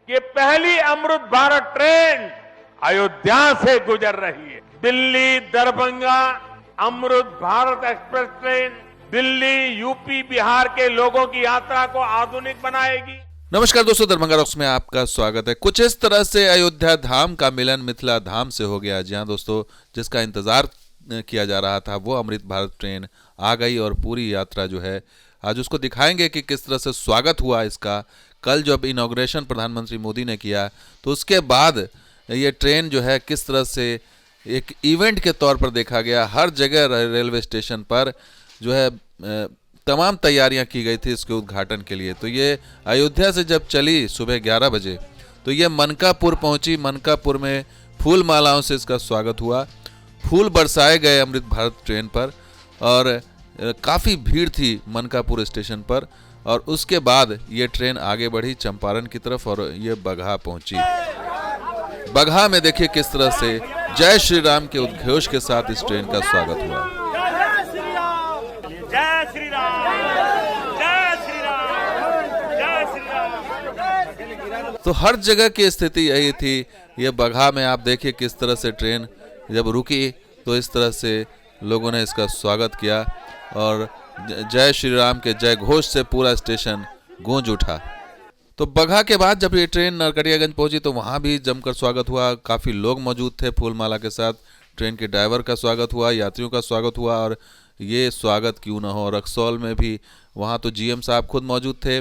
कि पहली अमृत भारत ट्रेन अयोध्या से गुजर रही है। Delhi Darbhanga Amrit Bharat express train Delhi, UP, Bihar के लोगों की यात्रा को आधुनिक बनाएगी। नमस्कार दोस्तों, दरभंगा रॉक्स में आपका स्वागत है। कुछ इस तरह से अयोध्या धाम का मिलन मिथिला धाम से हो गया। जी हाँ दोस्तों, जिसका इंतजार किया जा रहा था वो अमृत भारत ट्रेन आ गई और पूरी यात्रा जो है आज उसको दिखाएंगे कि किस तरह से स्वागत हुआ इसका। कल जब इनॉग्रेशन प्रधानमंत्री मोदी ने किया तो उसके बाद ये ट्रेन जो है किस तरह से एक इवेंट के तौर पर देखा गया। हर जगह रेलवे स्टेशन पर जो है तमाम तैयारियां की गई थी इसके उद्घाटन के लिए। तो ये अयोध्या से जब चली सुबह 11 बजे तो ये मनकापुर पहुंची। मनकापुर में फूल मालाओं से इसका स्वागत हुआ, फूल बरसाए गए अमृत भारत ट्रेन पर और काफ़ी भीड़ थी मनकापुर स्टेशन पर। और उसके बाद ये ट्रेन आगे बढ़ी चंपारण की तरफ और ये बगहा पहुंची। बगहा में देखिए किस तरह से जय श्री राम के उद्घोष के साथ इस ट्रेन का स्वागत हुआ। जय श्री राम, जय श्री राम, जय श्री राम, जय श्री राम। तो हर जगह की स्थिति यही थी। ये बगहा में आप देखिए किस तरह से ट्रेन जब रुकी तो इस तरह से लोगों ने इसका स्वागत किया और जय श्री राम के जय घोष से पूरा स्टेशन गूंज उठा। तो बगहा के बाद जब ये ट्रेन नरकटियागंज पहुंची तो वहां भी जमकर स्वागत हुआ। काफ़ी लोग मौजूद थे फूलमाला के साथ। ट्रेन के ड्राइवर का स्वागत हुआ, यात्रियों का स्वागत हुआ और ये स्वागत क्यों ना हो, रक्सौल में भी वहाँ तो जीएम साहब खुद मौजूद थे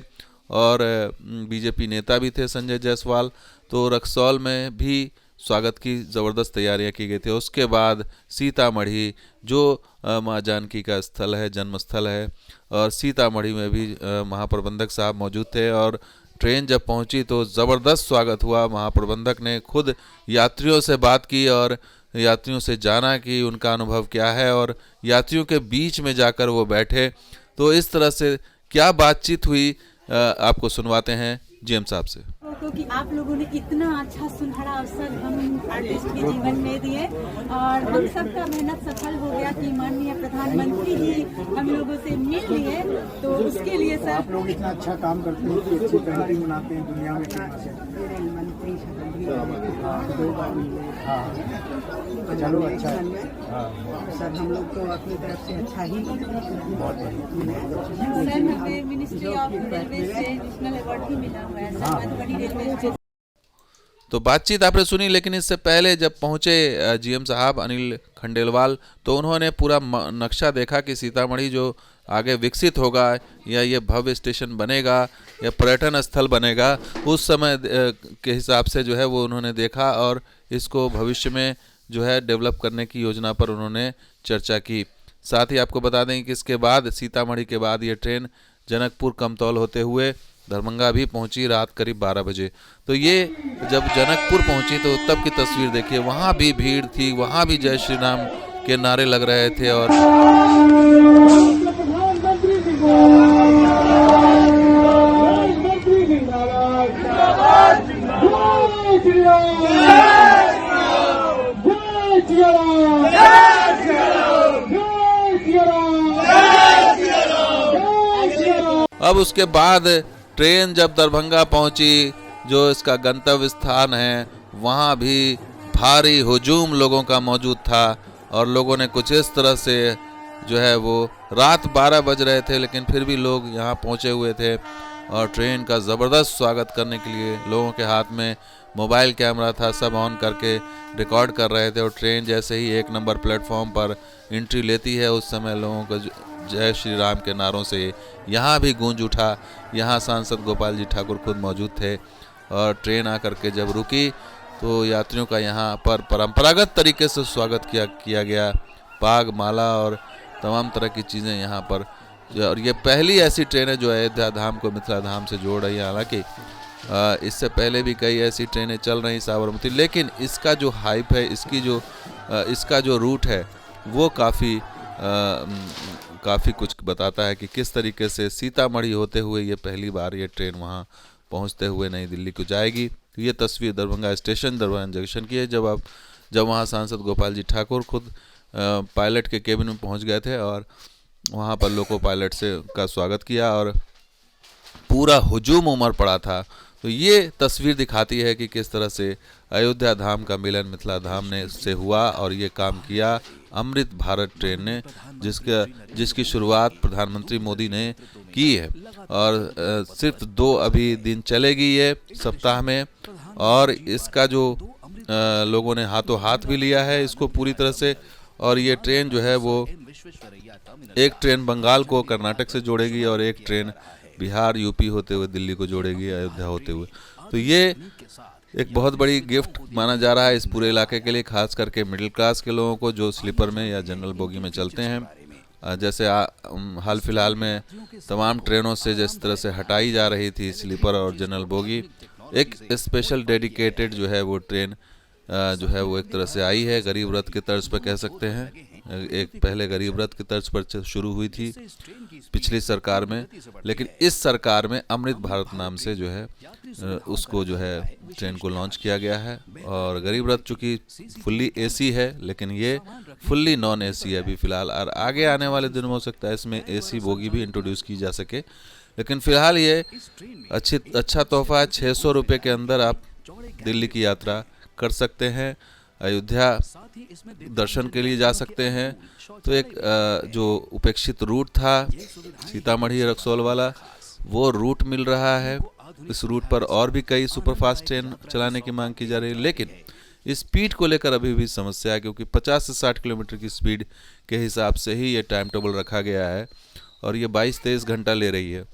और बीजेपी नेता भी थे संजय जायसवाल। तो रक्सौल में भी स्वागत की ज़बरदस्त तैयारियां की गई थी। उसके बाद सीतामढ़ी जो माँ जानकी का स्थल है, जन्म स्थल है, और सीतामढ़ी में भी महाप्रबंधक साहब मौजूद थे और ट्रेन जब पहुंची तो ज़बरदस्त स्वागत हुआ। महाप्रबंधक ने खुद यात्रियों से बात की और यात्रियों से जाना कि उनका अनुभव क्या है और यात्रियों के बीच में जाकर वो बैठे। तो इस तरह से क्या बातचीत हुई आपको सुनवाते हैं जीएम साहब से। क्योंकि आप लोगों ने इतना अच्छा सुनहरा अवसर हम आर्टिस्ट के जीवन में दिए और हम सबका मेहनत सफल हो गया कि माननीय प्रधानमंत्री जी हम लोगों से मिल लिए। तो उसके लिए सर आप लोग इतना अच्छा काम करते हैं कि अच्छी पेंटिंग बनाते हैं दुनिया में। रेल मंत्री दो बार मिले। चलो अच्छा है सर, हम लोग तो अपनी तरफ से अच्छा ही सर, हमें मिनिस्ट्री ऑफ रेलवे से नेशनल अवार्ड भी मिला हुआ है सर, बड़ी रेलवे स्टेशन। तो बातचीत आपने सुनी, लेकिन इससे पहले जब पहुंचे जीएम साहब अनिल खंडेलवाल तो उन्होंने पूरा नक्शा देखा कि सीतामढ़ी जो आगे विकसित होगा या ये भव्य स्टेशन बनेगा या पर्यटन स्थल बनेगा, उस समय के हिसाब से जो है वो उन्होंने देखा और इसको भविष्य में जो है डेवलप करने की योजना पर उन्होंने चर्चा की। साथ ही आपको बता दें कि इसके बाद सीतामढ़ी के बाद ये ट्रेन जनकपुर कमतौल होते हुए दरभंगा भी पहुंची रात करीब 12 बजे। तो ये जब जनकपुर पहुंची तो तब की तस्वीर देखिए, वहाँ भी भीड़ थी, वहाँ भी जय श्री राम के नारे लग रहे थे और अब उसके बाद ट्रेन जब दरभंगा पहुंची, जो इसका गंतव्य स्थान है, वहाँ भी भारी हुजूम लोगों का मौजूद था और लोगों ने कुछ इस तरह से जो है वो रात 12 बज रहे थे लेकिन फिर भी लोग यहाँ पहुँचे हुए थे और ट्रेन का ज़बरदस्त स्वागत करने के लिए लोगों के हाथ में मोबाइल कैमरा था, सब ऑन करके रिकॉर्ड कर रहे थे। और ट्रेन जैसे ही 1 नंबर प्लेटफॉर्म पर एंट्री लेती है उस समय लोगों को जय श्री राम के नारों से यहाँ भी गूंज उठा। यहाँ सांसद गोपाल जी ठाकुर खुद मौजूद थे और ट्रेन आकर के जब रुकी तो यात्रियों का यहाँ पर परंपरागत तरीके से स्वागत किया गया। पाग माला और तमाम तरह की चीज़ें यहाँ पर, और ये पहली ऐसी ट्रेन है जो अयोध्या धाम को मिथिला धाम से जोड़ रही है। हालांकि इससे पहले भी कई ऐसी ट्रेनें चल रही साबरमती, लेकिन इसका जो हाइप है, इसका जो रूट है वो काफ़ी कुछ बताता है कि किस तरीके से सीतामढ़ी होते हुए ये पहली बार ये ट्रेन वहाँ पहुँचते हुए नई दिल्ली को जाएगी। तो ये तस्वीर दरभंगा स्टेशन, दरभंगा जंक्शन की है, जब वहाँ सांसद गोपाल जी ठाकुर खुद पायलट के केबिन में पहुँच गए थे और वहाँ पर लोको पायलट से का स्वागत किया और पूरा हुजूम उमड़ पड़ा था। तो ये तस्वीर दिखाती है कि किस तरह से अयोध्या धाम का मिलन मिथिला धाम ने से हुआ और ये काम किया अमृत भारत ट्रेन ने, जिसकी शुरुआत प्रधानमंत्री मोदी ने की है। और सिर्फ 2 अभी दिन चलेगी ये सप्ताह में, और इसका जो लोगों ने हाथों हाथ भी लिया है इसको पूरी तरह से। और ये ट्रेन जो है वो एक ट्रेन बंगाल को कर्नाटक से जोड़ेगी और एक ट्रेन बिहार यूपी होते हुए दिल्ली को जोड़ेगी अयोध्या होते हुए। तो ये एक बहुत बड़ी गिफ्ट माना जा रहा है इस पूरे इलाके के लिए, खास करके मिडिल क्लास के लोगों को जो स्लीपर में या जनरल बोगी में चलते हैं। जैसे हाल फिलहाल में तमाम ट्रेनों से जिस तरह से हटाई जा रही थी स्लीपर और जनरल बोगी, एक स्पेशल डेडिकेटेड जो है वो ट्रेन जो है वो एक तरह से आई है, गरीब रथ की तर्ज पर कह सकते हैं। एक पहले गरीब रथ की तर्ज पर शुरू हुई थी पिछली सरकार में, लेकिन इस सरकार में अमृत भारत नाम से जो है उसको जो है ट्रेन को लॉन्च किया गया है। और गरीब रथ चूँकि फुल्ली एसी है, लेकिन ये फुल्ली नॉन एसी है अभी फिलहाल, और आगे आने वाले दिनों में हो सकता है इसमें एसी बोगी भी इंट्रोड्यूस की जा सके। लेकिन फिलहाल ये अच्छा तोहफा है। 600 रुपये के अंदर आप दिल्ली की यात्रा कर सकते हैं, अयोध्या दर्शन के लिए जा सकते हैं। तो एक जो उपेक्षित रूट था सीतामढ़ी रक्सौल वाला, वो रूट मिल रहा है। इस रूट पर और भी कई सुपरफास्ट ट्रेन चलाने की मांग की जा रही है, लेकिन स्पीड को लेकर अभी भी समस्या है, क्योंकि 50 से 60 किलोमीटर की स्पीड के हिसाब से ही ये टाइम टेबल रखा गया है और ये 22-23 घंटा ले रही है,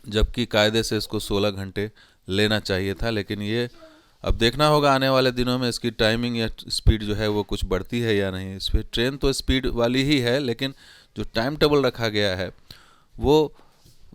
जबकि कायदे से इसको 16 घंटे लेना चाहिए था। लेकिन ये अब देखना होगा आने वाले दिनों में इसकी टाइमिंग या स्पीड जो है वो कुछ बढ़ती है या नहीं। इस पर ट्रेन तो स्पीड वाली ही है, लेकिन जो टाइम टेबल रखा गया है वो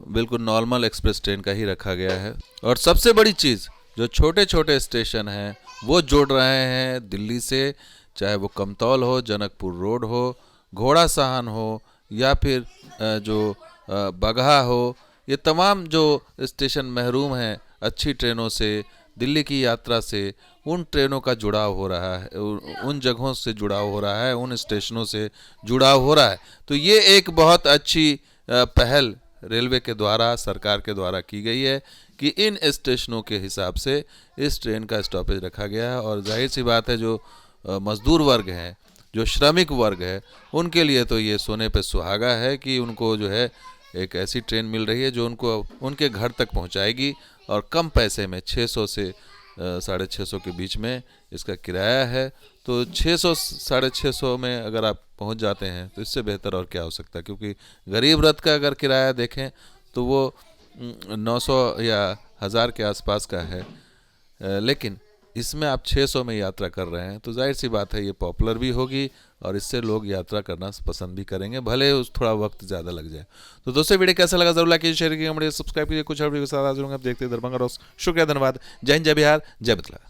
बिल्कुल नॉर्मल एक्सप्रेस ट्रेन का ही रखा गया है। और सबसे बड़ी चीज़, जो छोटे छोटे स्टेशन हैं वो जोड़ रहे हैं दिल्ली से, चाहे वो कमतौल हो, जनकपुर रोड हो, घोड़ा साहन हो, या फिर जो बगहा हो, ये तमाम जो स्टेशन महरूम हैं अच्छी ट्रेनों से, दिल्ली की यात्रा से। उन ट्रेनों का जुड़ाव हो रहा है, उन जगहों से जुड़ाव हो रहा है, उन स्टेशनों से जुड़ाव हो रहा है। तो ये एक बहुत अच्छी पहल रेलवे के द्वारा, सरकार के द्वारा की गई है कि इन स्टेशनों के हिसाब से इस ट्रेन का स्टॉपेज रखा गया है। और जाहिर सी बात है जो मजदूर वर्ग हैं, जो श्रमिक वर्ग है, उनके लिए तो ये सोने पे सुहागा है कि उनको जो है एक ऐसी ट्रेन मिल रही है जो उनको उनके घर तक पहुंचाएगी और कम पैसे में 600 से 650 के बीच में इसका किराया है। तो 600-650 में अगर आप पहुंच जाते हैं तो इससे बेहतर और क्या हो सकता है, क्योंकि गरीब रथ का अगर किराया देखें तो वो 900 या 1000 के आसपास का है, लेकिन इसमें आप 600 में यात्रा कर रहे हैं, तो जाहिर सी बात है ये पॉपुलर भी होगी और इससे लोग यात्रा करना पसंद भी करेंगे, भले उस थोड़ा वक्त ज़्यादा लग जाए। तो दोस्तों वीडियो कैसा लगा जरूर लाइक कीजिए, शेयर कीजिए, सब्सक्राइब कीजिए। कुछ और वीडियो के साथ हाजिर होंगे, आप देखते हैं दरभंगा रोज। शुक्रिया, धन्यवाद। जय हिंद, जय बिहार, जय मिथिला।